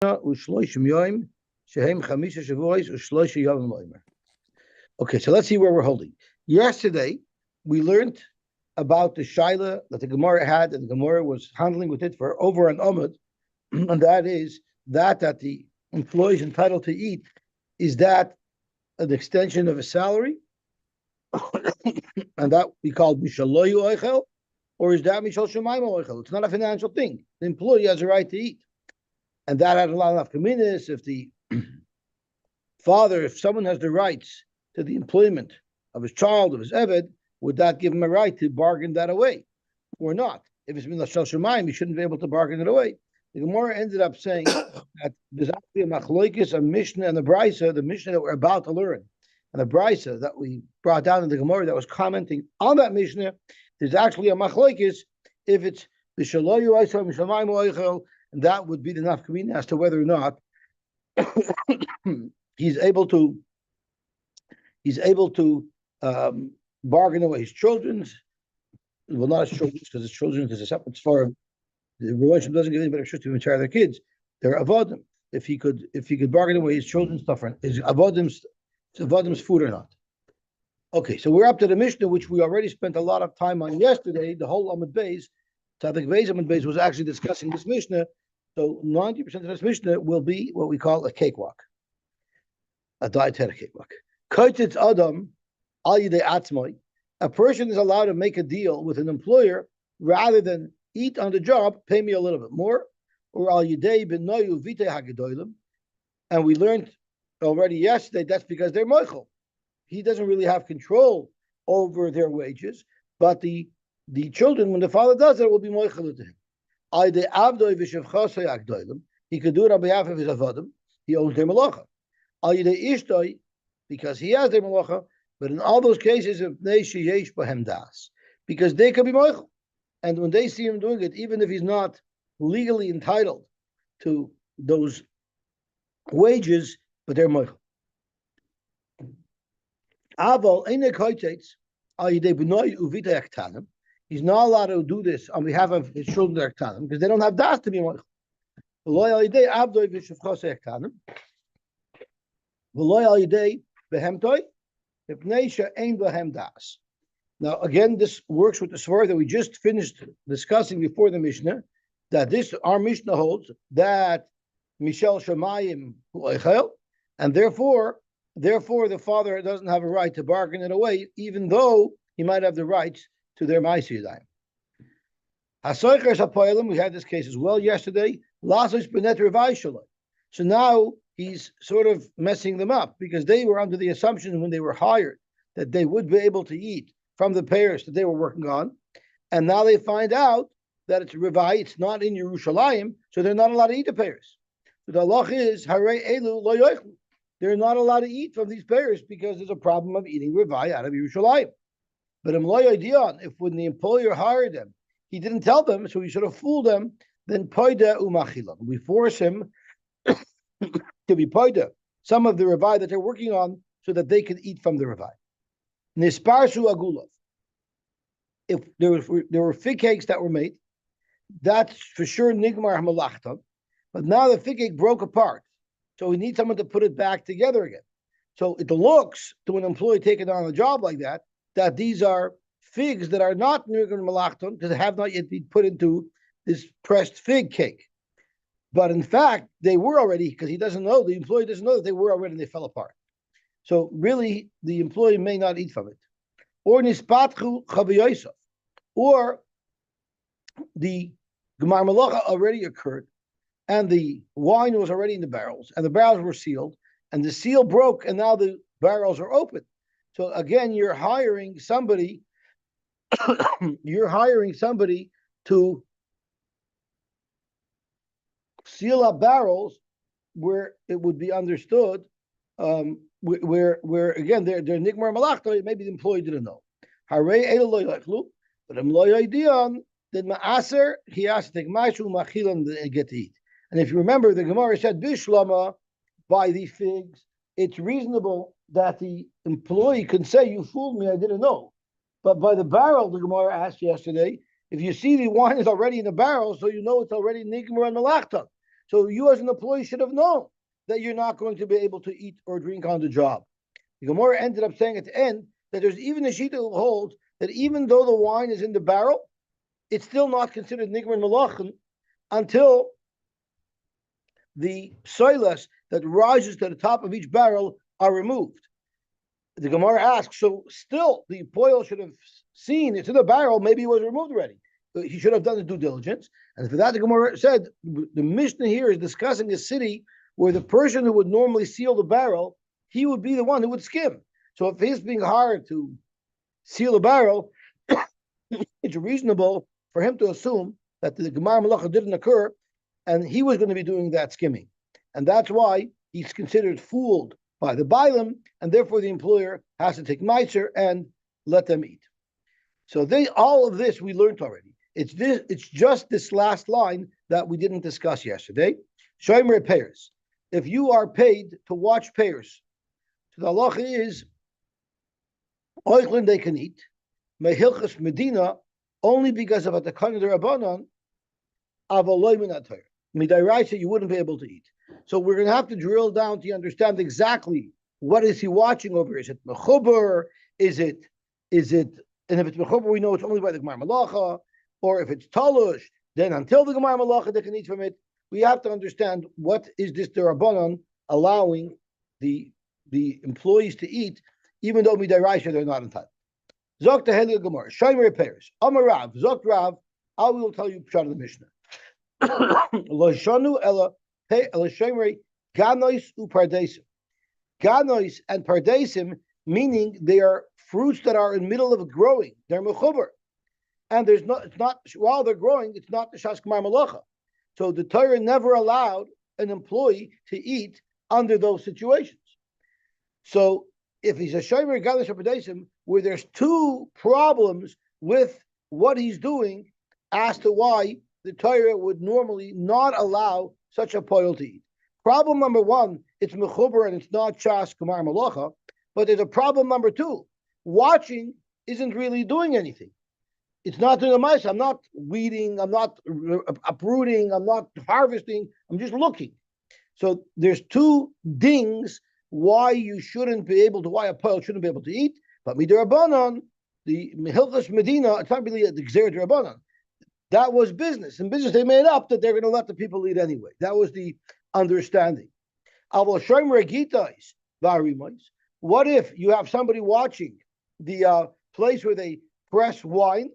Okay, so let's see where we're holding. Yesterday, we learned about the shaila that the Gemara had, and the Gemara was handling with it for over an amud, and that is that the employee is entitled to eat. Is that an extension of a salary, and that we call mishaloyu oichel, or is that mishal shemayim oichel? It's not a financial thing. The employee has a right to eat, and that had a lot of communities. If the father, if someone has the rights to the employment of his child, of his eved, would that give him a right to bargain that away, or not? If it's been l'shal shemayim, he shouldn't be able to bargain it away. The Gemara ended up saying that there's actually a machloikis, a mishnah, and a brisa, the mishnah that we're about to learn, and the brisa that we brought down in the Gemara that was commenting on that mishnah. There's actually a machloikis if it's the shaloyu oisel mishamayim oichel, and that would be the nafkamina as to whether or not he's able to bargain away his children's, well, not his children's, because his children is a separate svar. The relationship doesn't give anybody a shit to even share their kids. They're avodim. If he could bargain away his children's stuff, is avodim's food or not? Okay, so we're up to the Mishnah, which we already spent a lot of time on yesterday. The whole Amud Beis, Tzadik Beis Amud Beis, was actually discussing this Mishnah. So 90% of this Mishnah will be what we call a cakewalk, a dietetic cakewalk. Koititz Adam al yidei atzmai. A person is allowed to make a deal with an employer rather than eat on the job, pay me a little bit more, or al yidei benoyu vitei hagedolim. And we learned already yesterday that's because they're moichel. He doesn't really have control over their wages, but the children, when the father does it, will be moichel to him. He could do it on behalf of his avodim. He owns their malacha. Because he has their malacha, but in all those cases, because they can be moichel. And when they see him doing it, even if he's not legally entitled to those wages, but they're moichel. He's not allowed to do this on behalf of his children because they don't have das to be moichel. Now, again, this works with the svar that we just finished discussing before the Mishnah, that our Mishnah holds that Mishal Shemayim Hu'echel, and therefore the father doesn't have a right to bargain it away, even though he might have the rights to their Ma'aseh Yadayim. Hasoichers HaPoelim, we had this case as well yesterday, Lasos Benet Revai Shaloi. So now he's sort of messing them up because they were under the assumption when they were hired that they would be able to eat from the payers that they were working on. And now they find out that it's Revai, it's not in Yerushalayim, so they're not allowed to eat the payers. So the halach is, Harei Elu Lo Yochlu. They're not allowed to eat from these payers because there's a problem of eating Revai out of Yerushalayim. But if when the employer hired them, he didn't tell them, so he should have fooled them, then Poida Umachilam. We force him to be Poida, some of the Revai that they're working on, so that they can eat from the Revai. Nisparsu Agulav. If there were fig cakes that were made, that's for sure Nigmar Malachta. But now the fig cake broke apart. So we need someone to put it back together again. So it looks to an employee taking on a job like that these are figs that are not Nigmar Malachta because they have not yet been put into this pressed fig cake. But in fact, they were already, because the employee doesn't know that they were already and they fell apart. So really, the employee may not eat from it. Or nispatchu chaviyosef, or the gemar malacha already occurred, and the wine was already in the barrels, and the barrels were sealed, and the seal broke, and now the barrels are open. So again, you're hiring somebody to seal up barrels where it would be understood. Where again they're nigmar malachta, maybe the employee didn't know. Harei elu lo yachlu, but im lo yadian did ma'aser, he has to take mashu machilan and get to eat. And if you remember, the Gemara said bishlama, by the figs, it's reasonable that the employee can say, "You fooled me, I didn't know." But by the barrel, the Gemara asked yesterday, if you see the wine is already in the barrel, so you know it's already nigmar and malachta. So you as an employee should have known that you're not going to be able to eat or drink on the job. The Gemara ended up saying at the end that there's even a shita who holds that even though the wine is in the barrel, it's still not considered nigman malachin until the soilas that rises to the top of each barrel are removed. The Gemara asks, so still the poil should have seen it's in the barrel, maybe it was removed already. He should have done the due diligence. And for that, the Gemara said, the Mishnah here is discussing a city where the person who would normally seal the barrel, he would be the one who would skim. So if he's being hired to seal a barrel, it's reasonable for him to assume that the Gemara Malacha didn't occur, and he was going to be doing that skimming. And that's why he's considered fooled by the Bailam, and therefore the employer has to take Metzia and let them eat. So all of this we learned already. It's just this last line that we didn't discuss yesterday. Shomer payers. If you are paid to watch payers, so the halacha is oichlin they can eat, mehilchas medina only because of a takana derabanan, avaloy min atayr. Midiraisa you wouldn't be able to eat. So we're going to have to drill down to understand exactly what is he watching over. Is it mechuber? Is it? And if it's mechuber, we know it's only by the Gemara Malacha. Or if it's talush, then until the Gemara Malacha they can eat from it. We have to understand what is this derabanan allowing the employees to eat, even though midiraisa they're not entitled. Zok teheli Gemara Shomer peiros Amar Rav Zok Rav. I will tell you pshat of the Mishnah. Lo shanu ela shomer ganois upardesim. Ganois and pardesim, meaning they are fruits that are in the middle of growing. They're mechuber. And it's not while they're growing, it's not the Shas Gemara Malacha. So the Torah never allowed an employee to eat under those situations. So if he's a shomer ganois upardesim, where there's two problems with what he's doing as to why the Torah would normally not allow such a poil to eat. Problem number one, it's mechuber and it's not Shas Gemara Malacha. But there's a problem number two. Watching isn't really doing anything. It's not doing a mice. I'm not weeding. I'm not uprooting. I'm not harvesting. I'm just looking. So there's two dings why you shouldn't be able to, why a poil shouldn't be able to eat. But midirabanan, the Hilchas Medina, it's not really the Gzer Dirabanan. That was business. In business, they made up that they're going to let the people eat anyway. That was the understanding. What if you have somebody watching the place where they press wine,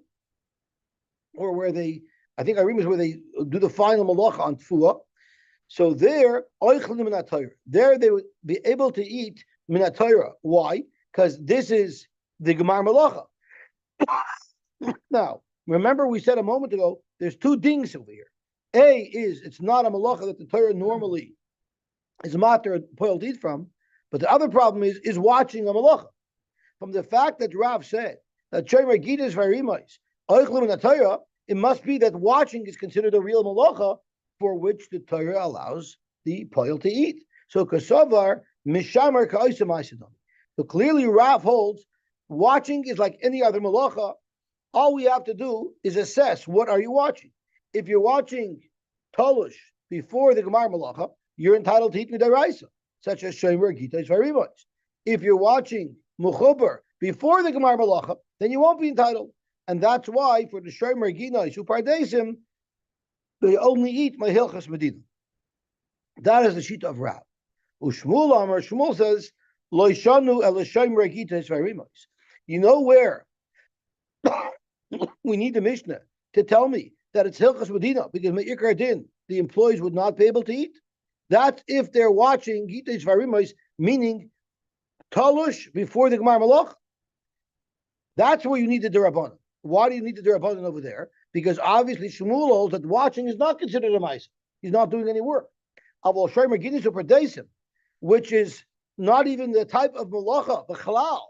or where they, I think Arim is where they do the final malacha on tefua. So there they would be able to eat minatayra. Why? Because this is the Gemara Malacha. Now, remember we said a moment ago, there's two dings over here. A is it's not a malacha that the Torah normally is matter poil to eat from, but the other problem is watching a malacha. From the fact that Rav said that shomer gita is very much, it must be that watching is considered a real malacha for which the Torah allows the poil to eat. So kasavar mishamar ka'osim aisidon. So clearly Rav holds watching is like any other malacha. All we have to do is assess what are you watching. If you're watching talush before the Gemara Malacha, you're entitled to eat midaraisa, such as shomer gita is very much. If you're watching mechuber before the Gemara Malacha, then you won't be entitled. And that's why for the shomer gita upardesim, they only eat my hilchas medina. That is the shita of Rav. Ushmul Amar Shmuel says lo shanu el shomer gita is very much. You know where we need the Mishnah to tell me that it's Hilchas Medina, because Me'ikar Din, the employees would not be able to eat. That's if they're watching Gita Svarimos, meaning Talush before the Gemara Malach. That's where you need the Derabanan. Why do you need the Derabanan over there? Because obviously Shmuel holds that watching is not considered a Maisa. He's not doing any work. Avol Shomer Gita Upardesim, which is not even the type of Malacha, but Chalal.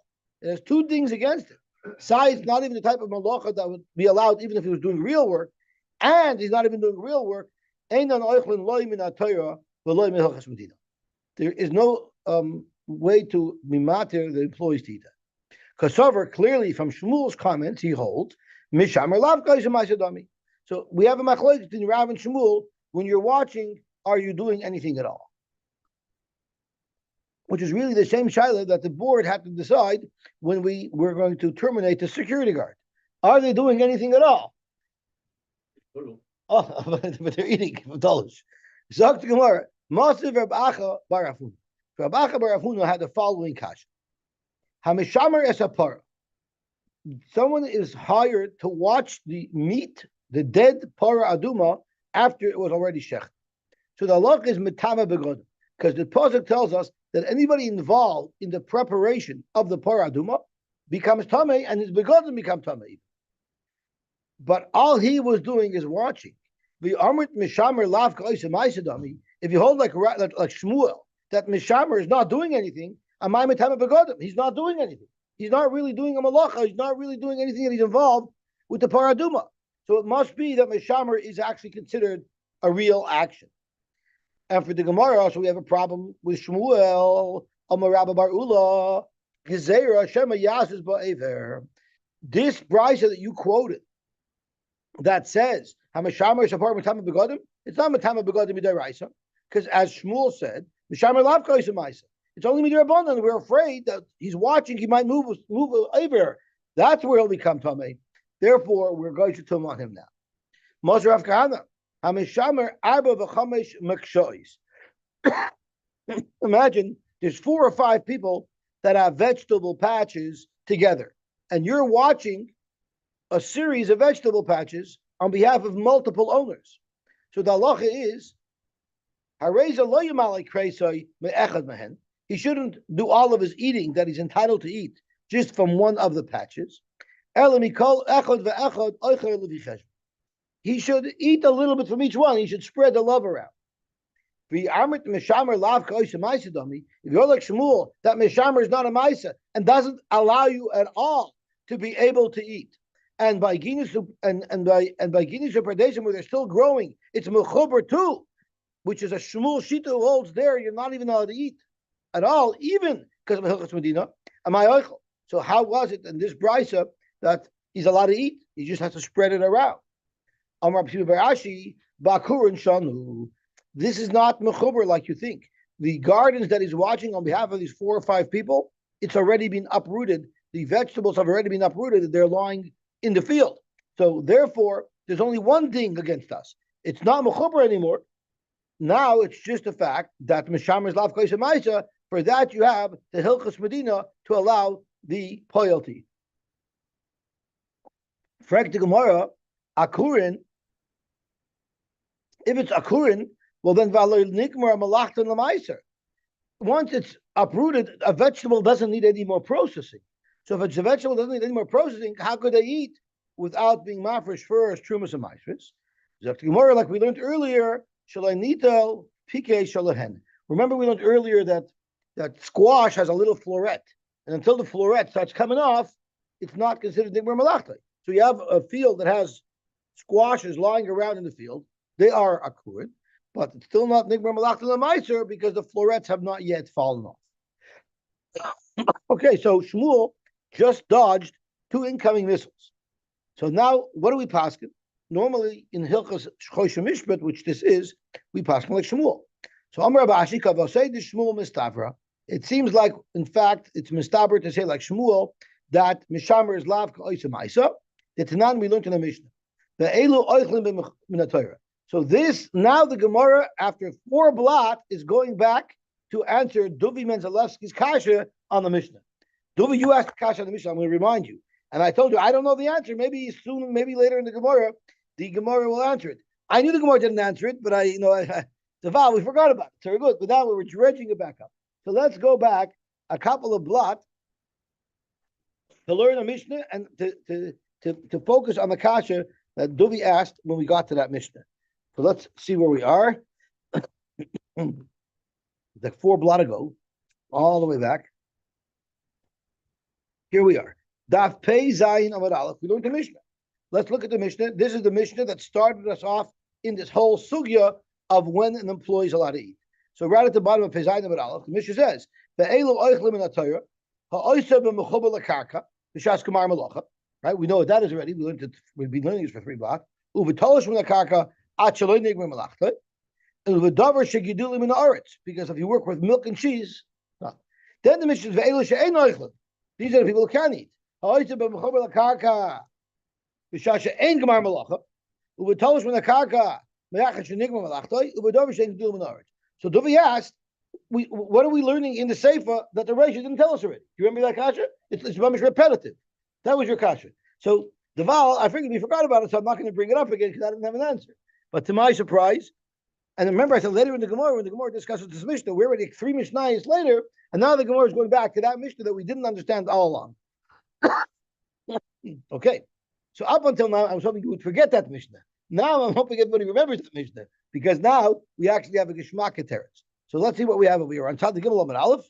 There's two things against it. Besides, not even the type of malacha that would be allowed even if he was doing real work, and he's not even doing real work. There is no way to mimater the employees to eat that. Kasover, clearly from Shmuel's comments, he holds mishamar lavka is a ma'asadami. So we have a machlokes between Rav and Shmuel when you're watching are you doing anything at all? Which is really the same shaila that the board had to decide when we were going to terminate the security guard. Are they doing anything at all? Oh, but they're eating dolish. Zok to Gemara, Masiv Rab Acha Bar Afuna. Rab Acha Bar Afuna had the following kasha: Hamishamer es hapara. Someone is hired to watch the meat, the dead para aduma, after it was already shech. So the halach is mitama begodim, because the pasuk tells us that anybody involved in the preparation of the para aduma becomes tamei, and his begodim become tamei. But all he was doing is watching. The amrit mishamer lav ka'isa. If you hold like Shmuel, that mishamer is not doing anything, amay mitama begodim, he's not doing anything. He's not really doing a malacha. He's not really doing anything that he's involved with the paraduma. So it must be that Meshamer is actually considered a real action. And for the Gemara, so we have a problem with Shmuel, Amar Rabba Bar Ula, Gezerah, Shema Yasis Ba'ever. This brisa that you quoted, that says, Hamashamer Shapar Matama Begodim, it's not Matama Begodim Midaraisa, because as Shmuel said, Meshamer Lav Kaisamaisa. It's only midrabanan. We're afraid that he's watching. He might move over. That's where he'll become tamei. Therefore, we're going to tum on him now. Moshe Rav Kahana, Hamishamer Arba v'Chamesh Mekshois. Imagine there's 4 or 5 people that have vegetable patches together, and you're watching a series of vegetable patches on behalf of multiple owners. So the halacha is, Hareza lo yamalei kreisoi me'echad mehen. He shouldn't do all of his eating that he's entitled to eat just from one of the patches. He should eat a little bit from each one. He should spread the love around. If you're like Shmuel, that Meshamer is not a Maisa and doesn't allow you at all to be able to eat. And by Guinness and by Guinness predation where they're still growing, it's Mechuber too, which is a Shmuel Shita who holds there, you're not even allowed to eat at all, even because of Hilchas Medina. Am I oichel? So how was it in this brisa that he's allowed to eat? He just has to spread it around. Amar P'Siva Barashi Bakurun Shanu. This is not mechuber like you think. The gardens that he's watching on behalf of these 4 or 5 people, it's already been uprooted. The vegetables have already been uprooted. They're lying in the field. So therefore, there's only one thing against us. It's not mechuber anymore. Now it's just a fact that Meshamer is lav koisha ma'isa. For that, you have the Hilchas Medina to allow the loyalty. Frek the Gemara, Akurin. If it's Akurin, well then Valoy Nikmar Malachtan Lamaiser. Once it's uprooted, a vegetable doesn't need any more processing. So if it's a vegetable doesn't need any more processing, how could they eat without being mafresh first, trumas and maishris? Zok the Gemara, like we learned earlier, Shalai Nitel Pike Shalahen. Remember we learned earlier that squash has a little floret, and until the floret starts coming off, it's not considered nigmar malachta. So you have a field that has squashes lying around in the field; they are akurid, but it's still not nigmar malachta lemaiser because the florets have not yet fallen off. Okay, so Shmuel just dodged 2 incoming missiles. So now, what do we paskin? Normally in Hilchas Choshe Mishpat, which this is, we paskin like Shmuel. So Amar Abashi Kavosei the Shmuel Mistavra. It seems like, in fact, it's mistaber to say like Shmuel that Mishamer is lav ka'oisa ma'isa. The Tanan we learned in the Mishnah. The elu oichlim b'minatayra. So this now the Gemara after 4 blot is going back to answer Duvi Menzalevsky's kasha on the Mishnah. Duvi, you asked the kasha on the Mishnah. I'm going to remind you, and I told you I don't know the answer. Maybe soon, maybe later in the Gemara will answer it. I knew the Gemara didn't answer it, but we forgot about it. So we're good. But now we're dredging it back up. So let's go back a couple of blot to learn a Mishnah and to focus on the kasha that Duvi asked when we got to that Mishnah. So let's see where we are. Like 4 blot ago, all the way back. Here we are. Daf Pei Zayin Amud Aleph. We learned the Mishnah. Let's look at the Mishnah. This is the Mishnah that started us off in this whole sugya of when an employee is allowed to eat. So right at the bottom of Pei Zayin Amud Aleph, the Mishnah says, "Ve'elu oichlim in haTorah, ha'oisa b'mechubar lakarka b'shas kamar malacha." Right, we know what that is already. We've been learning this for 3 blocks. U'v'tolish min hakarka at shaloi nigmar malachta. Because if you work with milk and cheese, no. Then the Mishnah is these are the people who can eat. So Duvi asked, what are we learning in the Sefer that the Reish didn't tell us already? Do you remember that kasha? It's repetitive. That was your kasha. So the Val, I figured we forgot about it, so I'm not going to bring it up again because I didn't have an answer. But to my surprise, and remember I said later in the Gemara, when the Gemara discusses this Mishnah, we're already 3 Mishnayos later, and now the Gemara is going back to that Mishnah that we didn't understand all along. Okay. So up until now, I was hoping you would forget that Mishnah. Now I'm hoping everybody remembers that Mishnah, because now we actually have a Geshmak Teretz. So let's see what we have over here. On top of the Gimel Amud Aleph,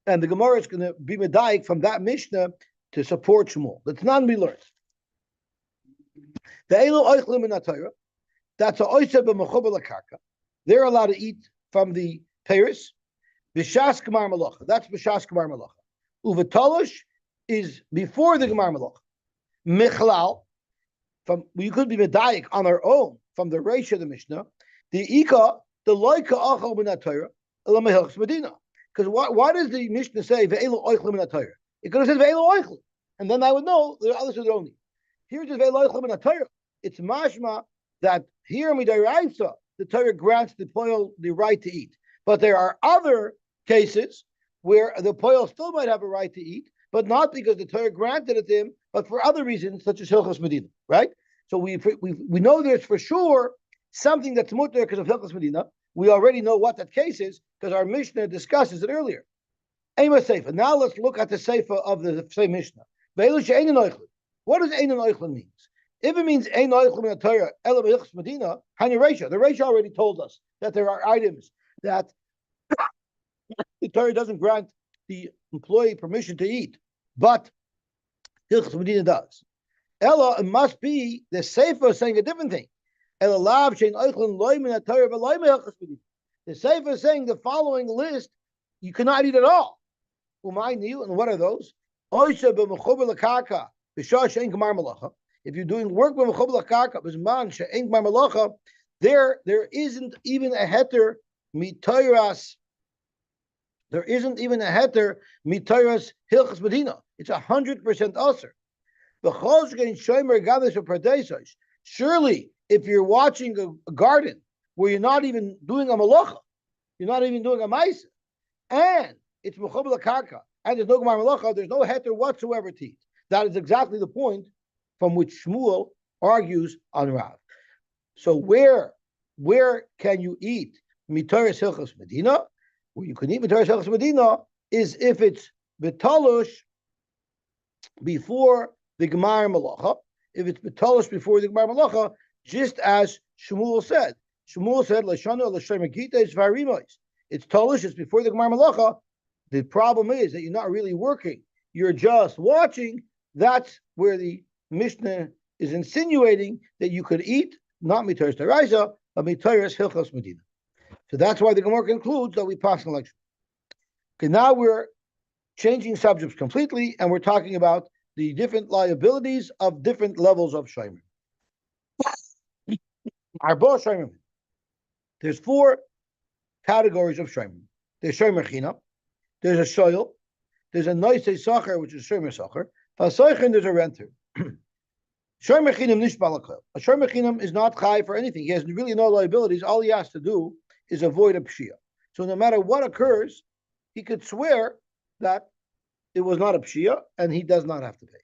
and the Gemara is going to be medayik from that Mishnah to support Shmuel. That's not be learned. The Elo Oichlim in Atayra, that's a Oiseh b'mechuber lakarka. They're allowed to eat from the Paris. B'shas Gemar Malacha. That's b'shas Gemar Malacha. Uvetolosh is before the Gemar Malacha. Michlal, from you could be medayik on our own from the Reish of the Mishnah. The Ika, the Loika Achal min Atayra, Elam Hilchos Medina. Because why does the Mishnah say Ve'elu Oichlim min Atayra? It could have said Ve'elu Oichlim, and then I would know the others are only. Here it says Ve'elu Oichlim min Atayra. It's mashma that here midiraisa the Torah grants the poil the right to eat, but there are other cases where the poil still might have a right to eat, but not because the Torah granted it to him, but for other reasons such as Hilchos Medina, right? So we know there's for sure something that's mutter because of Hilchos Medina. We already know what that case is because our Mishnah discusses it earlier. Ema Seifa. Now let's look at the Seifa of the same Mishnah. What does Ein Oichlin means? If it means Ein Oichlin in Torah, Ela Hilchos Medina, Hani Reisha. The Reisha already told us that there are items that the Torah doesn't grant the employee permission to eat, but Hilchos Medina does. Ella, it must be the Seifa saying a different thing. The Seifa is saying the following list you cannot eat at all. And what are those? If you're doing work with there isn't even a heter mitayras. There isn't even a heter mitayras Hilchos Medina. It's 100% usher. Surely, if you're watching a garden where you're not even doing a malacha, you're not even doing a ma'isa, and it's mechuber lakarka, and there's no gemar malacha, there's no heter whatsoever to eat. That is exactly the point from which Shmuel argues on Rav. So where can you eat mitaris hilchos medina? Where you can eat mitaris hilchos medina is if it's betalosh before the gemar malacha. If it's betalosh before the gemar malacha, just as Shmuel said. Shmuel said, Lashana Lashem is varimois. It's tolish, it's before the Gemar Malacha. The problem is that you're not really working. You're just watching. That's where the Mishnah is insinuating that you could eat, not Mitaris Taraisa, but Mitaris Hilchos Medina. So that's why the Gemara concludes that we pass an election. Okay, now we're changing subjects completely, and we're talking about the different liabilities of different levels of Shomer. Arba Shomer. There's 4 categories of Shomer. There's Shomer China, there's a Shoyel, there's a Noisei Sacher, which is Shomer Sacher, Fasoichen, there's a renter. Shomer Chinam Nish Balakol. A Shomer Chinam is not chai for anything. He has really no liabilities. All he has to do is avoid a pshia. So no matter what occurs, he could swear that it was not a pshia, and he does not have to pay.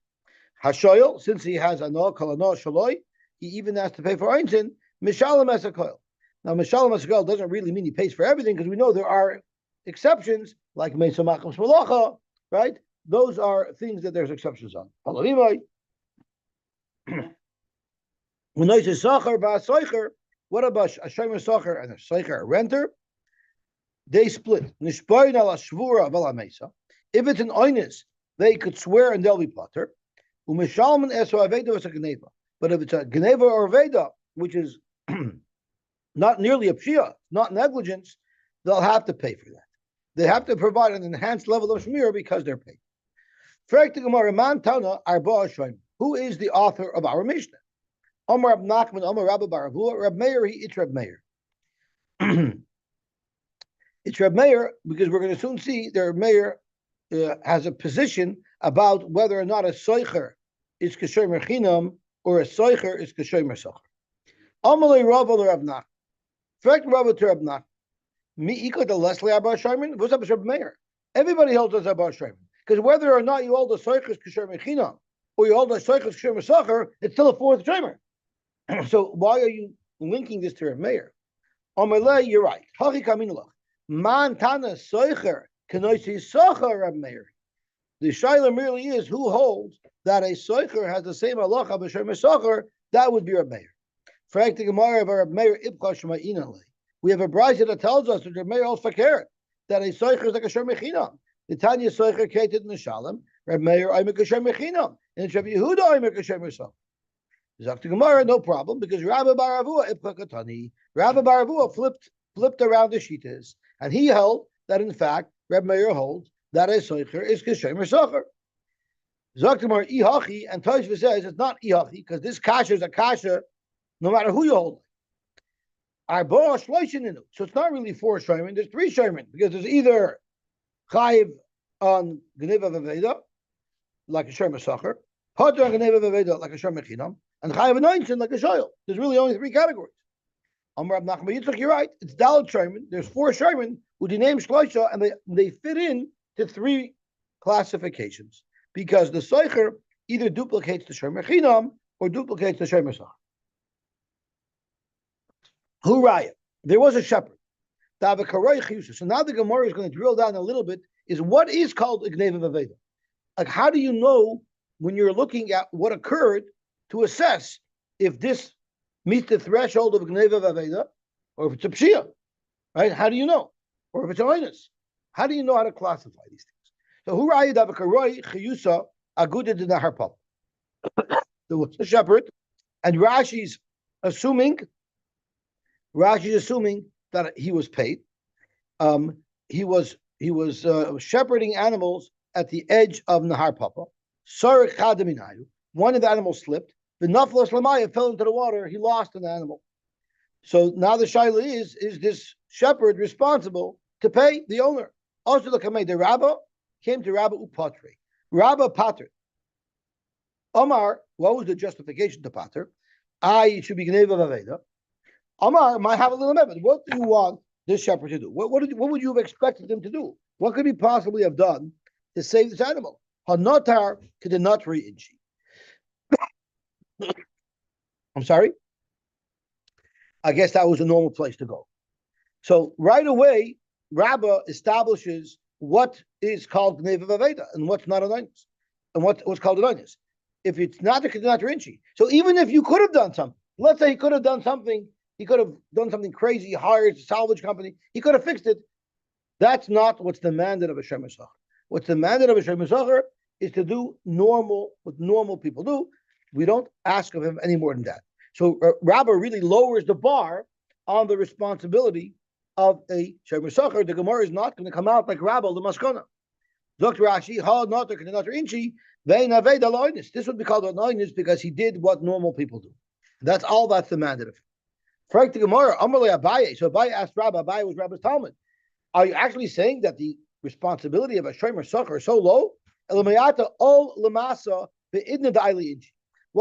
Hashoyel, since he has a no kalano shaloi, he even has to pay for einzin, mishalem esakoil. Now, mishalem esakoil doesn't really mean he pays for everything, because we know there are exceptions, like meisa macham smalacha, right? Those are things that there's exceptions on. What about a shomer sacher and a sacher, a renter? They split. If it's an oinus, they could swear and they'll be potter. But if it's a geneva or veda, which is not nearly a pshia, not negligence, they'll have to pay for that. They have to provide an enhanced level of shmir because they're paid. Who is the author of our Mishnah? Omar Rab Nachman, Omar Rabba Baravua, Rab Meir, he it's Rab Meir. It's Reb Meir because we're going to soon see that Reb Meir has a position about whether or not a soicher is kasher chinam or a soicher is kasher socher. Amalei Rava Rav Nach. Fact Rava to Rav Nach. Me equal to Leslie Abba Shaiman. What's up with Reb Meir? Everybody holds us Abba Shaiman because whether or not you hold a soicher is kasher chinam or you hold a soicher is kasher socher, it's still a fourth shaimer. So why are you linking this to Reb Meir? Amalei, you're right. Hachi kaminulach. Man tana soicher kenoisi socher Reb Meir. The shaila merely is who holds that a soicher has the same halacha b'shem socher. That would be Reb Meir. We have a brayta that tells us that Reb Meir also fakir that a soicher is like a sher mechinam. The Tanya soicher kated in the shalom. Reb Meir oimek a sher mechinam, and Reb Yehuda oimek a sher mesocher. Zakti Gemara, no problem, because Rabbi Baravua ipcha katani. Rabbi Baravua flipped around the shitas, and he held that in fact Reb Meir holds that a soicher is kasher mesocher. Zakti Gemara ihachi, and Tosfos says it's not ihachi because this kasha is a kasha. No matter who you hold, so it's not really 4 shaymin. There's 3 shaymin because there's either chayiv on gneva v'veda like a shem sacher, potter on gneva v'veda like a shem mechinam, and chayiv anointing like a shoyel. There's really only 3 categories. Amar Rab Nachman Yitzchak, you're right. It's daled shaymin. There's 4 shaymin who the name shloisha, and they fit in to 3 classifications because the soicher either duplicates the shem mechinam or duplicates the shem sacher. Who raya? There was a shepherd. So now the Gemara is going to drill down a little bit. Is what is called a gneva v'aveda? Like, how do you know when you're looking at what occurred to assess if this meets the threshold of gneva v'aveda or if it's a pshia? Right? How do you know? Or if it's a minus? How do you know how to classify these things? So who raya davakaroi chiyusa aguda de nahar pap? There was a shepherd, and Rashi's assuming that he was paid. He was shepherding animals at the edge of Nahar Papa. One of the animals slipped. The Naflos Lamaya fell into the water. He lost an animal. So now the shaila is this shepherd responsible to pay the owner? Also, the Rabba came to Rabba Upatre. Rabba Pater. Omar, what was the justification to Pater? It should be Gneva Vaveda. Omar might have a little method. What do you want this shepherd to do? What would you have expected him to do? What could he possibly have done to save this animal? Hanotar kedenatri inchi. I'm sorry? I guess that was a normal place to go. So right away, Rabbah establishes what is called Gneva Vaveda and what's not an onus, and what's called an onus. If it's not a kedenatri inchi. So even if you could have done something, let's say he could have done something. He could have done something crazy, hired a salvage company. He could have fixed it. That's not what's demanded of a Shem Sacher. What's demanded of a Shem Sacher is to do what normal people do. We don't ask of him any more than that. So Rabbah really lowers the bar on the responsibility of a Shem Sacher. The Gemara is not going to come out like Rabbah the Maskana. Dr. Rashi, this would be called an oinus because he did what normal people do. That's all that's demanded of him. Frank the Gemara, Amalei Abaye. So Abaye asked Rabbi, Abaye was Rabbi's Talmud. Are you actually saying that the responsibility of a Shomer Sacher is so low? What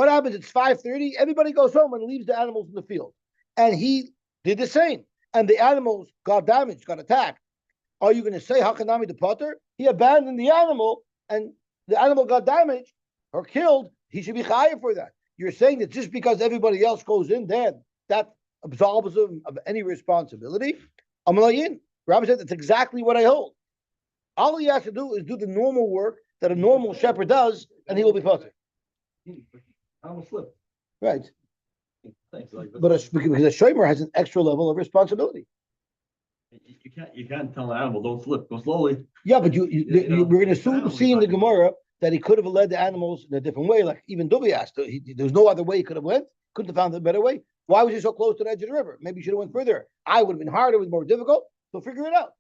happens? It's 5:30. Everybody goes home and leaves the animals in the field. And he did the same. And the animals got damaged, got attacked. Are you going to say Hakanami the Potter? He abandoned the animal and the animal got damaged or killed. He should be chayav for that. You're saying that just because everybody else goes in there, that absolves him of any responsibility. Amalayin. Rabbi said that's exactly what I hold. All he has to do is do the normal work that a normal shepherd does, and he will be potter. I almost slipped. Right. Thanks. But because a shomer has an extra level of responsibility. You can't tell an animal don't slip, go slowly. Yeah, but we're going to soon see in the Gemara that he could have led the animals in a different way. Like even Dubi asked, there's no other way he could have went. Couldn't have found a better way. Why was he so close to the edge of the river? Maybe he should have went further. I would have been harder, it was more difficult. So figure it out.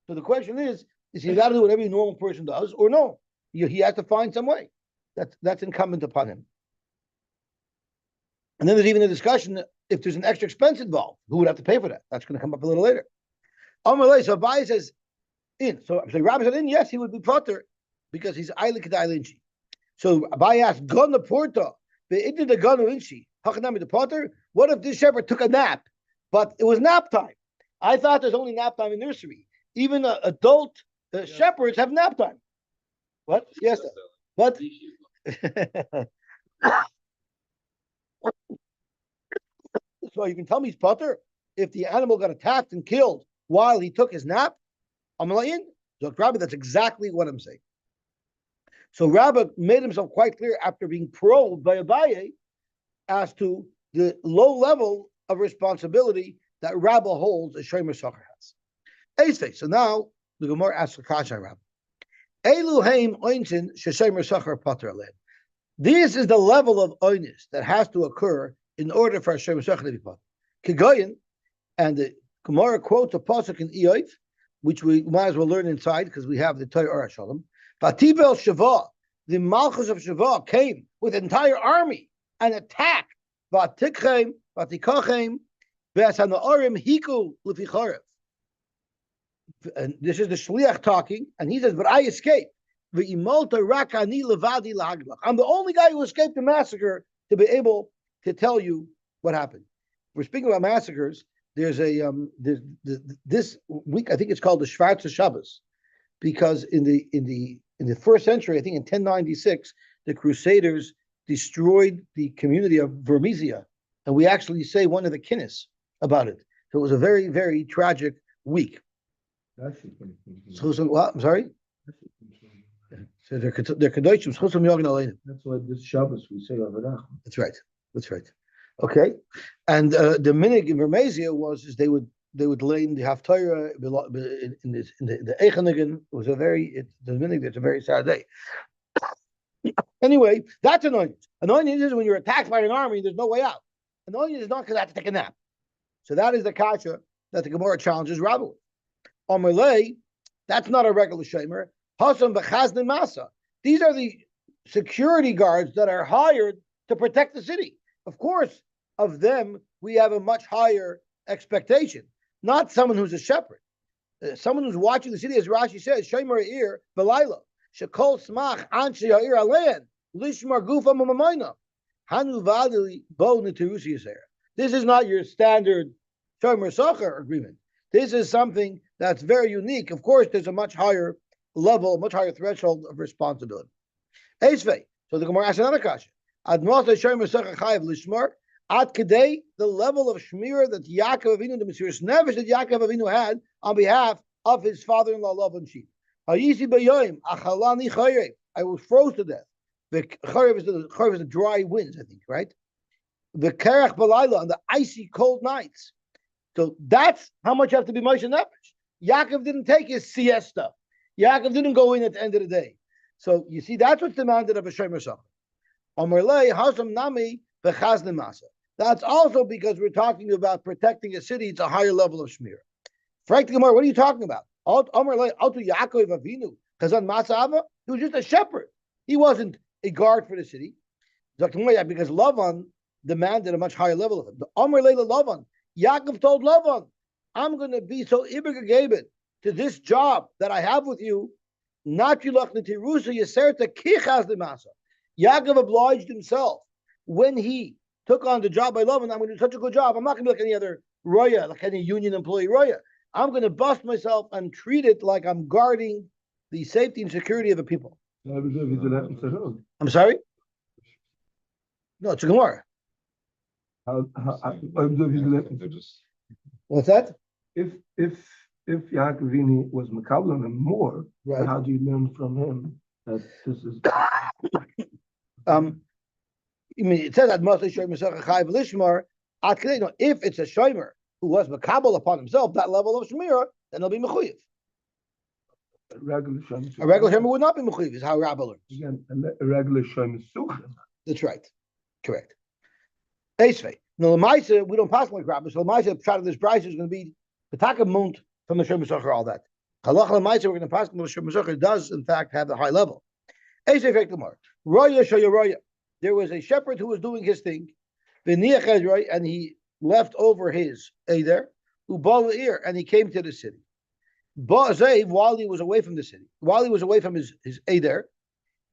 So the question is he got to do what every normal person does, or no? He has to find some way. That's incumbent upon him. And then there's even a discussion if there's an extra expense involved, who would have to pay for that? That's going to come up a little later. So Abaye says in. So Rabbi said in, yes, he would be potter because he's Eilik Dailinchi. So Abaye asked, Gon the Porta, the Gon Inchi, Hachanami the potter. What if this shepherd took a nap, but it was nap time? I thought there's only nap time in nursery. Even adult shepherds have nap time. What? Yes. What? So you can tell me he's potter if the animal got attacked and killed while he took his nap. Amalayin, so Rabbi, that's exactly what I'm saying. So Rabbi made himself quite clear after being probed by Abaye as to the low level of responsibility that Rabbi holds as Shomer Sachar has. So now the Gemara asks the Kasha Rabbi. Eluheim oinsin sheshomer Sachar pater alein. This is the level of oinis that has to occur in order for a Shomer Sachar to be pater. Kigoyin, and the Gemara quotes a pasuk in Iyov, which we might as well learn inside because we have the Torah Shalom. Vatibel Shava, the Malchus of Shava came with an entire army and attacked. Vatikchem, Vatikachem, Vesanaorim Hiku Leficharev. And this is the Shliach talking, and he says, but I escaped. I'm the only guy who escaped the massacre to be able to tell you what happened. We're speaking about massacres. There's this week, I think it's called the Schwarze Shabbos, because in the first century, I think in 1096, the Crusaders destroyed the community of Vermizia, and we actually say one of the kinnis about it. So it was a very, very tragic week. What? I'm sorry? So they're Kedoshim. That's why this Shabbos we say Avarach. That's right. That's right. Okay, and the minig in Vermezia was they would lay in the Haftarah in the Eichanigan. It was the minig. It's a very sad day. Anyway, that's anointing. Anointing is when you're attacked by an army. There's no way out. Anointing is not because I have to take a nap. So that is the kasha that the Gemara challenges Rabbi with. Omerlei, that's not a regular shamer. Hasam b'chazne masa. These are the security guards that are hired to protect the city. Of course, of them, we have a much higher expectation. Not someone who's a shepherd. Someone who's watching the city, as Rashi says, Shemer Ir Belayla, Shekol Smach Anshe Yair Alein, Lishmar Gufa Mamamayna, Hanu Vali Bo Nitirusi Yisera. This is not your standard Shemer Sachar agreement. This is something that's very unique. Of course, there's a much higher level, much higher threshold of responsibility. Esvei. So the Gemara asks another question. Ad Moshe Shemer Sachar Chayiv Lishmar. At Kedei, the level of Shmira that Yaakov Avinu, the Mesiras Nefesh that Yaakov Avinu had on behalf of his father-in-law Lavan sheep. I was froze to death. The charev is the dry winds, I think, right? The kerach balayla on the icy cold nights. So that's how much you have to be Moshe Nefesh. Yaakov didn't take his siesta. Yaakov didn't go in at the end of the day. So you see, that's what's demanded of a Shomer Sachar. Omerlei hasam nami bechazne masa. That's also because we're talking about protecting a city. It's a higher level of shmir. Frank Gemara, what are you talking about? Yaakov Avinu, Chazan Masava, he was just a shepherd. He wasn't a guard for the city. Because Lavan demanded a much higher level of him. The Omer Leila Lavan, Yaakov told Lavan, I'm going to be so ibegagabed to this job that I have with you. Not Yulach Nitirusa Yeserta Kichaz de Masa. Yaakov obliged himself when he took on the job by Lavan. I'm going to do such a good job. I'm not going to be like any other roya, like any union employee roya. I'm going to bust myself and treat it like I'm guarding the safety and security of the people. I'm sorry? No, it's a Gemara. What's that? If Yaakovini was Makabel and more, right. How do you learn from him that this is? I mean, it says that if it's a shomer who was makabel upon himself that level of shmira, then he'll be mechuyev. A regular shomer would not be mechuyev. Is how Rabbi learns. Again, a regular shomer suchim. That's right. Correct. Esvei. Now, Lamaisa, we don't pass like Rabbi. So Lamaisa, shot of this price is going to be the takamunt from the shomer sachar. All that. Halach Lamaisa, we're going to pass the shomer sachar does in fact have the high level. Esvei Feklamar. Roya shoya roya. There was a shepherd who was doing his thing. And he left over his Eder, and he came to the city. While he was away from the city, while he was away from his Eder,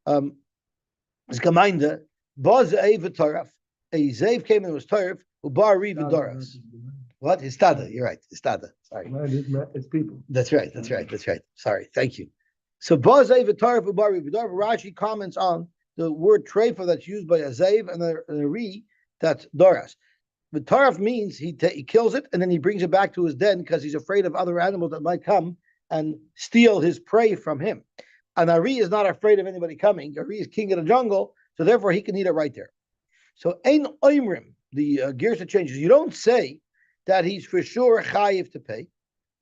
his Gemeinde, a Zev came and was Tarif, What? His Tada, you're right. His Tada. Sorry. It's people. That's right. Sorry. Thank you. So Rashi comments on the word treifa that's used by a Zev and a Ri that's Doras. But Taraf means he kills it and then he brings it back to his den because he's afraid of other animals that might come and steal his prey from him. And Ari is not afraid of anybody coming. Ari is king of the jungle, so therefore he can eat it right there. So Ein Oimrim, the Girsa changes. You don't say that he's for sure chayiv to pay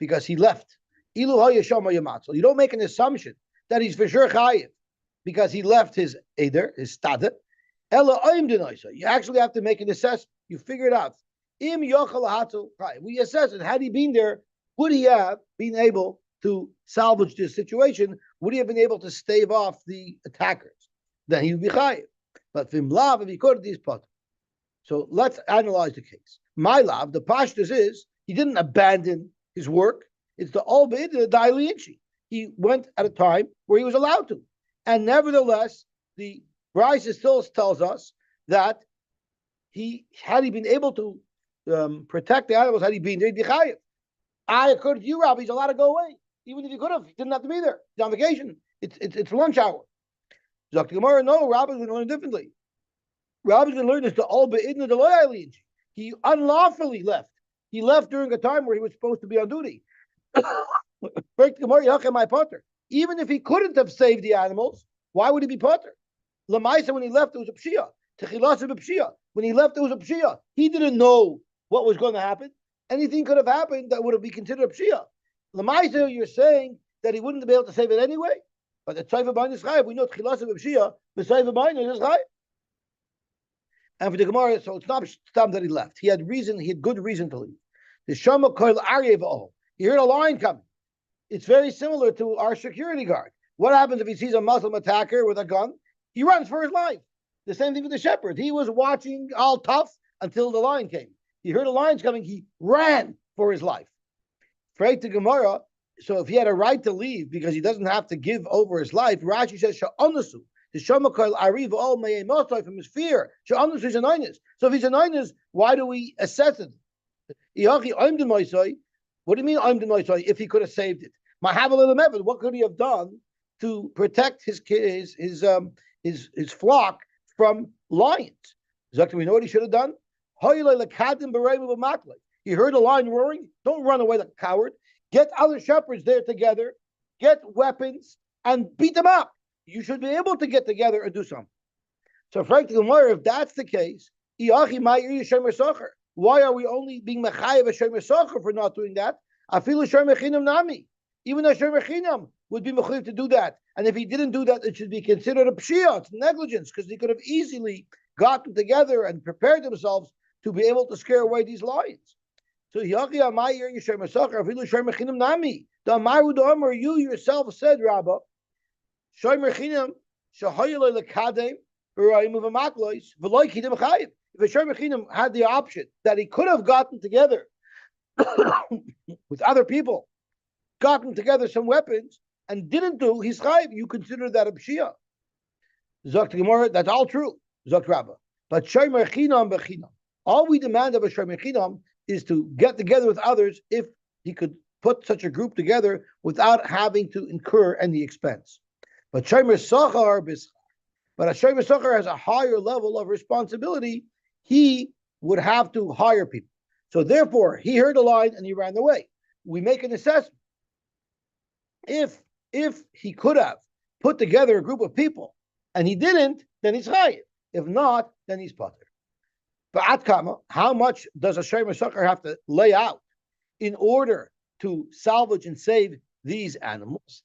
because he left. You don't make an assumption that he's for sure chayiv because he left his eder, his stada. You actually have to make an assessment. You figure it out. We assess it. Had he been there, would he have been able to salvage this situation? Would he have been able to stave off the attackers? Then he would be chayiv. But if he could, these pot. So let's analyze the case. My love, the pashtus is he didn't abandon his work. It's the albeit the daily inchi. He went at a time where he was allowed to, and nevertheless, the Brisa still tells us that had he been able to protect the animals, had he been there, he'd be chayiv. According to you, Rabbi, he's allowed to go away, even if he could have. He didn't have to be there. He's on vacation. It's lunch hour. Dr. Gemara, no, Rabbi's going to learn differently. Rabbi's going to learn this to all be'idna the loyal. He unlawfully left. He left during a time where he was supposed to be on duty. Even if he couldn't have saved the animals, why would he be potter? Lamaisa, when he left, it was a pshia. When he left, it was a pshia. He didn't know what was going to happen. Anything could have happened that would have been considered a pshia. Lamaisa, you're saying that he wouldn't be able to save it anyway? But the tzayva b'ayin is chayiv. We know tchilas of pshia, the tzayva b'ayin is chayiv. And for the Gemara, so it's not stam that he left. He had good reason to leave. The shama koil aryeh v'ohol. He heard a lion coming. It's very similar to our security guard. What happens if he sees a Muslim attacker with a gun? He runs for his life. The same thing with the shepherd. He was watching all tough until the lion came. He heard a lion's coming. He ran for his life. Freit to Gemara. So if he had a right to leave because he doesn't have to give over his life, Rashi says sha'onasu. The shamakal ariv all mayemosai from his fear. Sha'onasu is an einus. So if he's an einus, why do we assess it? What do you mean I'm the if he could have saved it? What could he have done to protect his flock from lions? We know what he should have done. He heard a lion roaring. Don't run away like a coward. Get other shepherds there together. Get weapons and beat them up. You should be able to get together and do something. So, if that's the case, why are we only being mechayev a shomer socher for not doing that? Afilu shomer chinam nami. Even a shomer chinam would be mechayev to do that. And if he didn't do that, it should be considered a pshia. It's negligence because he could have easily gotten together and prepared themselves to be able to scare away these lions. So Yaki Amayir Yishem Masachar Afilu Shomer Chinam Nami. The Amaru Amar, you yourself said, Rabba, Shomer Chinam Shahayel Lekadem Uraim of Amaklois Veloy Kidem Chayiv. If a Shomer Chinam had the option that he could have gotten together with other people, gotten together some weapons, and didn't do, he's chayiv. You consider that a pshia. Zok Gemara, that's all true. Zok Rabba. But shomer chinam b'chinam. All we demand of a shomer chinam is to get together with others if he could put such a group together without having to incur any expense. But shomer sochar b'schar. But a shomer sochar has a higher level of responsibility. He would have to hire people. So therefore, he heard a line and he ran away. We make an assessment. If he could have put together a group of people and he didn't, then he's chayiv. If not, then he's pater. But atkama, how much does a shomer socher have to lay out in order to salvage and save these animals?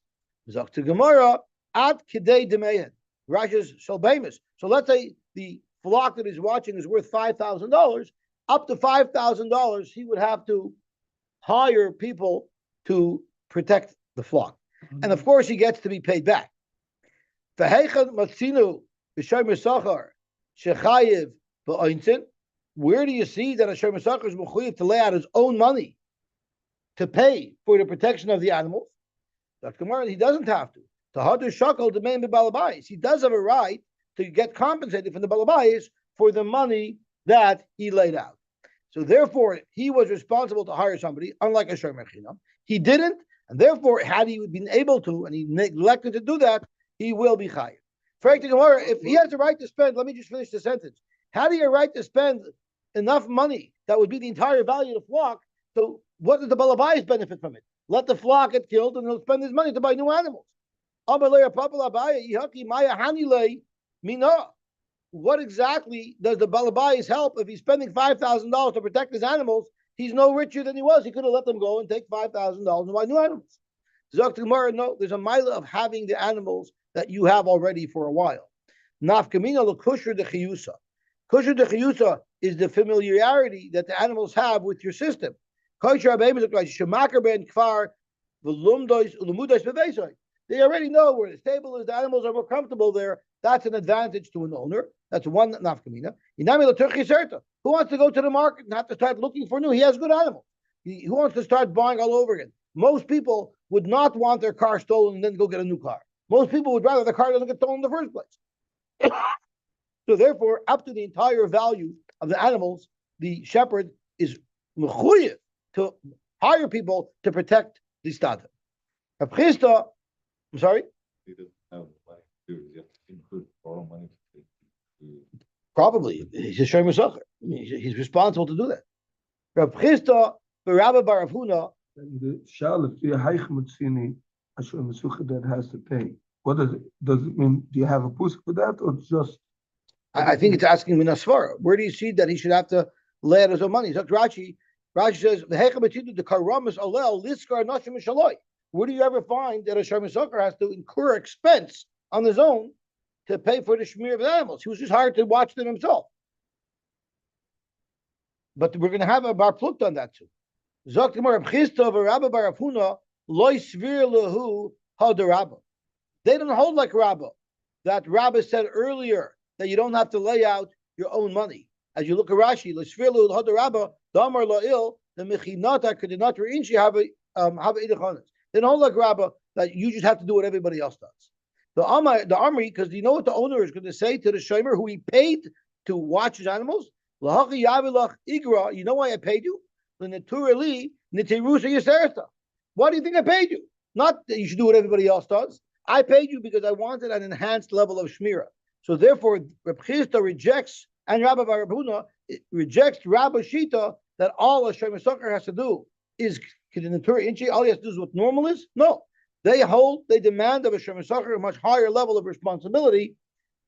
Zok to Gemara, ad kidei demeyen. Rashi's shalbemis. So let's say the flock that he's watching is worth $5,000. Up to $5,000, he would have to hire people to protect the flock. And of course, he gets to be paid back. Where do you see that a Shomer Sacher is mechuyev to lay out his own money to pay for the protection of the animals? Dr. Gemara, he doesn't have to. Tahadu Shakal the main Balabais. He does have a right to get compensated from the Balabais for the money that he laid out. So therefore, he was responsible to hire somebody, unlike a Shomer Chinam. He didn't, and therefore, had he been able to, and he neglected to do that, he will be chayiv. Frank the Gemara, if he has the right to spend, let me just finish the sentence. How do you have a right to spend enough money that would be the entire value of the flock? So what does the Balabais benefit from it? Let the flock get killed, and he'll spend his money to buy new animals. What exactly does the Balabais help if he's spending $5,000 to protect his animals? He's no richer than he was. He could have let them go and take $5,000 and buy new animals. Zok Gemara, no, there's a mile of having the animals that you have already for a while. Nafkamina l'kusher de chiyusa. Kusher de chiyusa is the familiarity that the animals have with your system. They already know where the stable is. The animals are more comfortable there. That's an advantage to an owner. That's one nafkamina. Who wants to go to the market and have to start looking for new? He has good animals. Who wants to start buying all over again? Most people would not want their car stolen and then go get a new car. Most people would rather the car doesn't get stolen in the first place. So therefore, up to the entire value of the animals, the shepherd is mechuyev to hire people to protect the stada. I'm sorry? He doesn't have money to do it. You have to include borrow money to Probably. He's a Shomer Sacher. I mean, he's responsible to do that. Rav Chisda, Rabbi Bar Rav Huna. And the shal if you haich mutzini, a Shomer Sacher that has to pay. What does it? Does it mean? Do you have a pusik for that, or just? I think it's asking Minasvara. Where do you see that he should have to lay out his own money? Rashi says, the karamas alel liskar nashim shaloi. Where do you ever find that a Shomer Sacher has to incur expense on his own to pay for the shmir of the animals? He was just hired to watch them himself. But we're going to have a bar plucked on that too. Zok Gemara B'chista v'Rabba Bar Rav Huna loy svir lehu hadarabba. They don't hold like Rabba. That Rabba said earlier that you don't have to lay out your own money. As you look at Rashi, lo svir lehu hadarabba damar la'il the mechinata kedinat reinshi have idachanas. They don't hold like Rabba that you just have to do what everybody else does. The Amri, because you know what the owner is going to say to the Shomer who he paid to watch his animals? You know why I paid you? Why do you think I paid you? Not that you should do what everybody else does. I paid you because I wanted an enhanced level of shmira. So therefore, Reb Chisda rejects, and Rabbi Bar Rav Huna rejects Rabbi Shita that all a Shomer Sacher has to do is all he has to do is what normal is. No, they demand of a Shomer Sacher a much higher level of responsibility,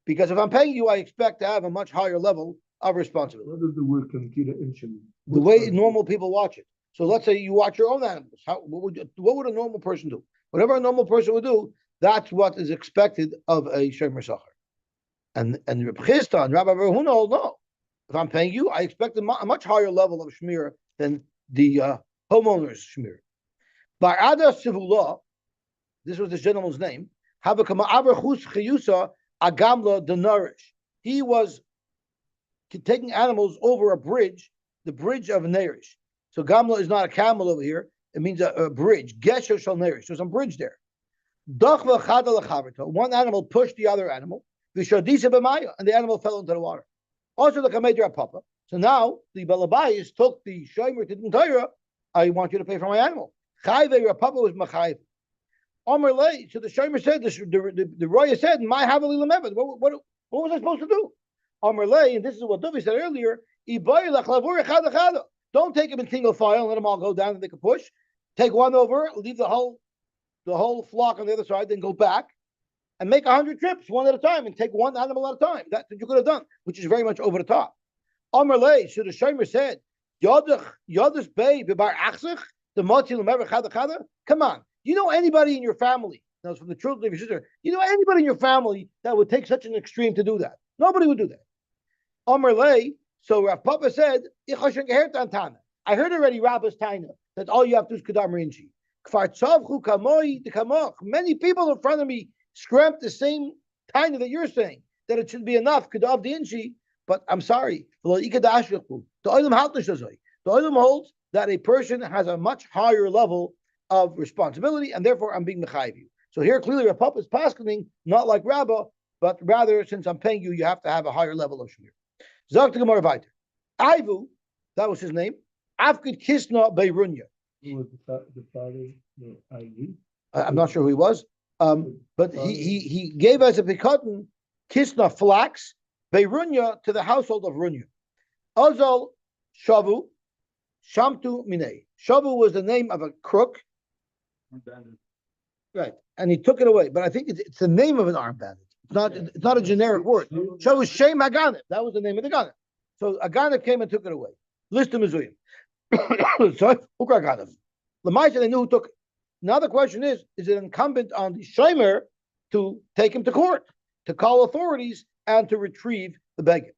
because if I'm paying you, I expect to have a much higher level of responsibility. What does the word computer engine? The way normal people watch it. So let's say you watch your own animals. What would a normal person do? Whatever a normal person would do, that's what is expected of a Shomer Sacher. And Reb Chisda and Rabbi Bar Huna no. If I'm paying you, I expect a much higher level of shmir than the homeowner's shmir. Barada Sivula, this was this gentleman's name. He was taking animals over a bridge, the bridge of Nerish. So Gamla is not a camel over here. It means a bridge. Gesher shal Nerish. There's some bridge there. One animal pushed the other animal. And the animal fell into the water. Also, the Kamedra Papa. So now the Balabayas took the Shomer to the Torah. I want you to pay for my animal. Chayve Papa was Machayev. Omer Lei. So the Shomer said, the Roya said, "My Havali Lameved." What was I supposed to do? Omer Lei, and this is what Duvi said earlier. Don't take them in single file and let them all go down and they can push. Take one over, leave the whole flock on the other side, then go back and make 100 trips one at a time and take one animal at a time. That's what you could have done, which is very much over the top. Omer Lei, so the Shomer said, Yodach Bey Bibar Achsich, the Metzia Lemever Chada Chada. Come on. You know anybody in your family? Now it's from the children of your sister. You know anybody in your family that would take such an extreme to do that? Nobody would do that. Omer Lei, so Rav Papa said, I heard already Rabba's Taina that all you have to do is Kedar Rinchi. Many people in front of me scrapped the same Taina that you're saying, that it should be enough Kedar the Inchi, but I'm sorry, The Olam holds that a person has a much higher level of responsibility, and therefore I'm being mechayiv you. So here clearly Rav Papa is paskening not like Rabbah, but rather since I'm paying you, you have to have a higher level of shmir. Zok to Gemara weiter. Ivu, that was his name. Afkid Kisna Beirunya. Who was the father, the IV? I'm not sure who he was, but he gave as a pikotin Kisna flax Beirunya to the household of Runya. Azal Shavu Shamtu Minei. Shavu was the name of a crook. Right, and he took it away. But I think it's the name of an armed bandit. It's not a generic word. Shavu Shem Haganif. That was the name of the Ganif. So a Ganif came and took it away. List of Mizuyim. So Ukra Ganif. Lamaisa, they knew who took it. Now the question is it incumbent on the Shomer to take him to court, to call authorities, and to retrieve the beggar?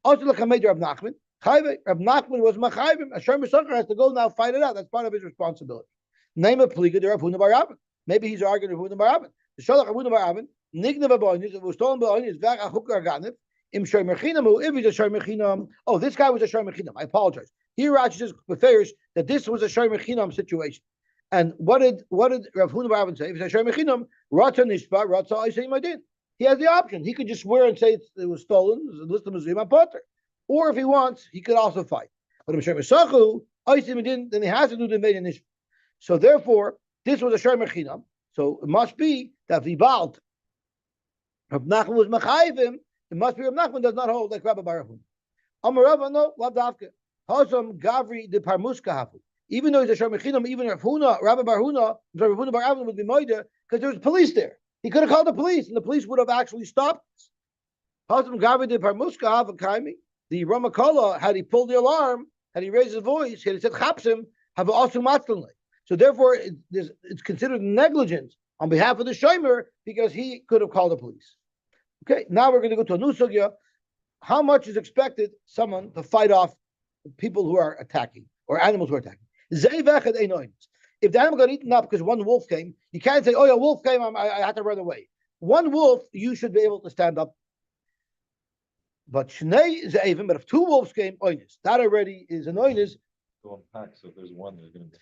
Also, Rav Nachman. Rav Nachman was machayvim. A Shomer Socher has to go now fight it out. That's part of his responsibility. Name a pliga to Rav Huna bar Rabban. Maybe he's arguing with Rav Huna bar Rabban. The Shalach Rav Huna bar Rabban. Nignav abonis. It was stolen by abonis. Vach achukar ganif. Im Shomer Chinamu. If he's a Shomer Chinam. Oh, this guy was a Shomer Chinam. I apologize. Here Rashi says beferish that this was a Shomer Chinam situation. And what did Rav Huna bar Rabban say? If it's a Shomer Chinam, Ratza Nishpa, Ratza Aisei Madin. He has the option. He could just swear and say it was stolen. It was list of Mizuyim Potter. Or if he wants, he could also fight. But if Shomer Sachu, Aisei Madin, then he has to do the main initiative. So therefore, this was a Shomer Chinam. So it must be that the Balt Rav Nachman was Machayvim. It must be Rav Nachman does not hold like Rabbi bar Huna. Amar Rava, no, Lav Davka. Hasam Gavri de Parmuska Hafu. Even though he's a Shomer Chinam, even Rav Huna, Rabbi bar Huna, Rav Huna bar Avin would be moida because there was police there. He could have called the police, and the police would have actually stopped. Hasam Gavri de Parmuska Hafu Kaimi. The Ramakala, had he pulled the alarm, had he raised his voice, had he said Chapsim, have also matlanly. So therefore, it's considered negligence on behalf of the Shomer because he could have called the police. Okay, now we're going to go to a new sugya. How much is expected someone to fight off people who are attacking or animals who are attacking? If the animal got eaten up because one wolf came, you can't say, "Oh, yeah, wolf came, I had to run away." One wolf, you should be able to stand up. But Shnei Ze'evim, but if two wolves came, oinus, that already is an oinus. Go unpack, so if there's one, there's going to be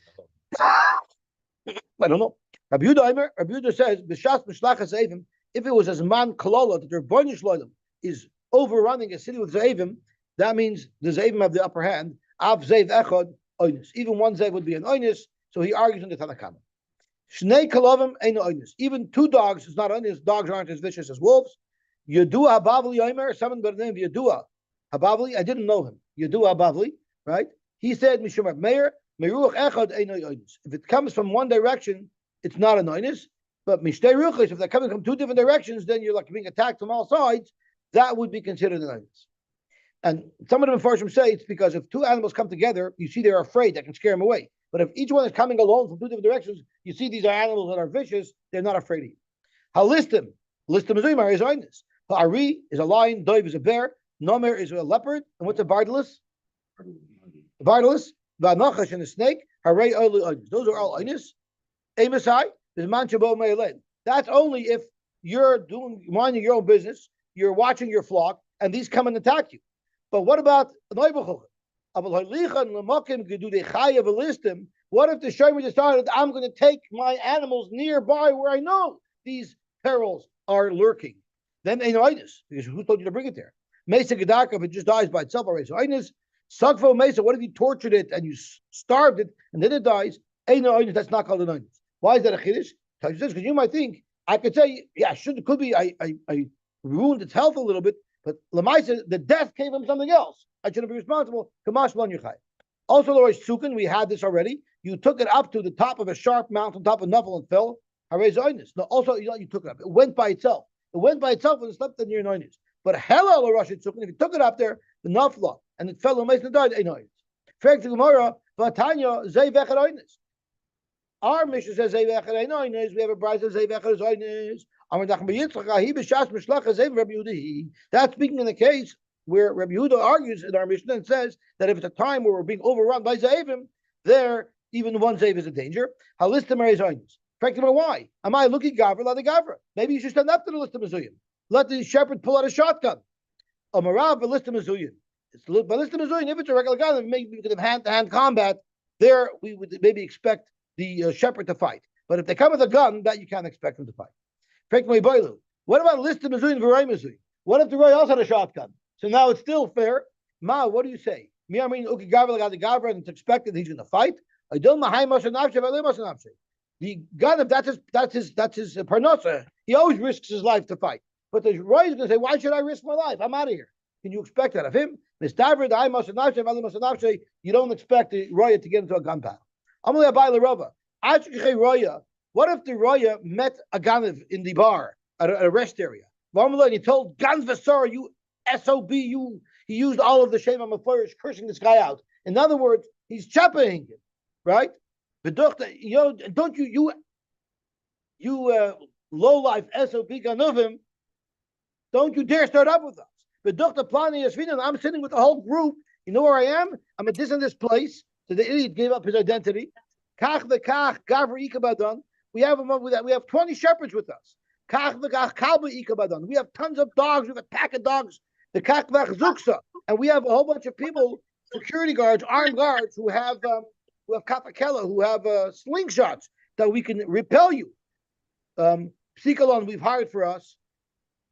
another. I don't know. Rabbi Yehuda says, "B'shas mishlachas Ze'evim." If it was as man kolala that their bonish loyal is overrunning a city with Ze'evim, that means the Ze'evim have the upper hand. Av Ze'ev echad oinus. Even one Ze'ev would be an oinus. So he argues in the Tanakama. Shnei kolavim ein oinus. Even two dogs is not oinus. Dogs aren't as vicious as wolves. Yedua Habavli Yomer, someone by the name of Yedua Habavli. I didn't know him. Yedua Habavli, right? He said, Mishumar Meir, Meruach Echad Ein Oinus. If it comes from one direction, it's not an oinus. But Mishtei Ruchis, if they're coming from two different directions, then you're like being attacked from all sides. That would be considered an oinus. And some of the Mepharshim say it's because if two animals come together, you see they're afraid, that can scare them away. But if each one is coming alone from two different directions, you see these are animals that are vicious, they're not afraid of you. Halistim is oinus. Ari is a lion, Dove is a bear, Nomer is a leopard, and what's a bardalus? Bardalus, Vanachash and a snake, Hare Oily Oinus. Those are all Oinus. Amosai is Manchabo Me'elen. That's only if you're minding your own business, you're watching your flock, and these come and attack you. But what about Noibuchel? What if the Shomer decided I'm going to take my animals nearby where I know these perils are lurking? Then ain't oinus, because who told you to bring it there? Mesa Gedaka, if it just dies by itself already. So oinus, Sagfo Mesa, what if you tortured it and you starved it and then it dies? Ain't oinus, that's not called an oinus. Why is that a chiddush? Because you might think, I could say, yeah, could be, I ruined its health a little bit, but Lamaisa, the death came from something else. I shouldn't be responsible. Kamash Lan Yuchai. Also, the Rosh Sukkon, we had this already. You took it up to the top of a sharp mountain, top of Nuffle and fell. Harez oinus. No, also, you took it up. It went by itself. It went by itself and it slept near Noinis. But Hellel or Rosh Sukkon, if you took it up there, the Nafla, and it fell on Mason and died, ain't Noinis. Fact to Gemara, Vatanya, Zay Vechad Oinus. Our mission says Zay Vechad Oinus. We have a prize of Zay Vechad Oinus. That's speaking in the case where Rabbi Yehuda argues in our mission and says that if it's a time where we're being overrun by Zayvim, there, even one Zayv is a danger. Halistim Arez Oinus. Why? Am I looking Gavra, let the Gavra? Maybe you should stand up to the list of Mizuyim. Let the shepherd pull out a shotgun. Amarav, the list of Mizuyim. It's a little ballistic Mizuin. If it's a regular gun, maybe we could have hand-to-hand combat. There, we would maybe expect the shepherd to fight. But if they come with a gun, that you can't expect them to fight. What about listed Mizuin V'Roy Mizuin? What if the Roy also had a shotgun? So now it's still fair. Ma, what do you say? Me, I mean, Uki Gavra got the Gavra, and it's expected he's going to fight. I don't know how much the gun, if that's his parnosa, he always risks his life to fight. But the Roy is going to say, why should I risk my life? I'm out of here. Can you expect that of him? You don't expect the Roya to get into a gun battle. What if the Roya met a Ganav in the bar at a rest area? And he told Gan Vasar, you SOB, he used all of the shame of flourish, cursing this guy out. In other words, he's chapping him, right? Don't you low life SOB Ganuvim, don't you dare start up with us. I'm sitting with the whole group. You know where I am? I'm at this place. So the idiot gave up his identity. We have 20 shepherds with us. We have tons of dogs. We have a pack of dogs. The kakvach zuksa, and we have a whole bunch of people, security guards, armed guards, who have kapakela, who have slingshots that we can repel you. Psikolon, we've hired for us,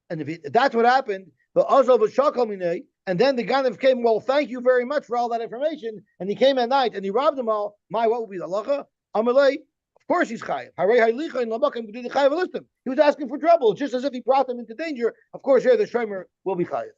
and if that's what happened, and then the Ganav came, well, thank you very much for all that information, and he came at night and he robbed them all. What would be the halacha? Amalei, of course he's chayiv. He was asking for trouble, just as if he brought them into danger. Of course, here the shomer will be chayiv.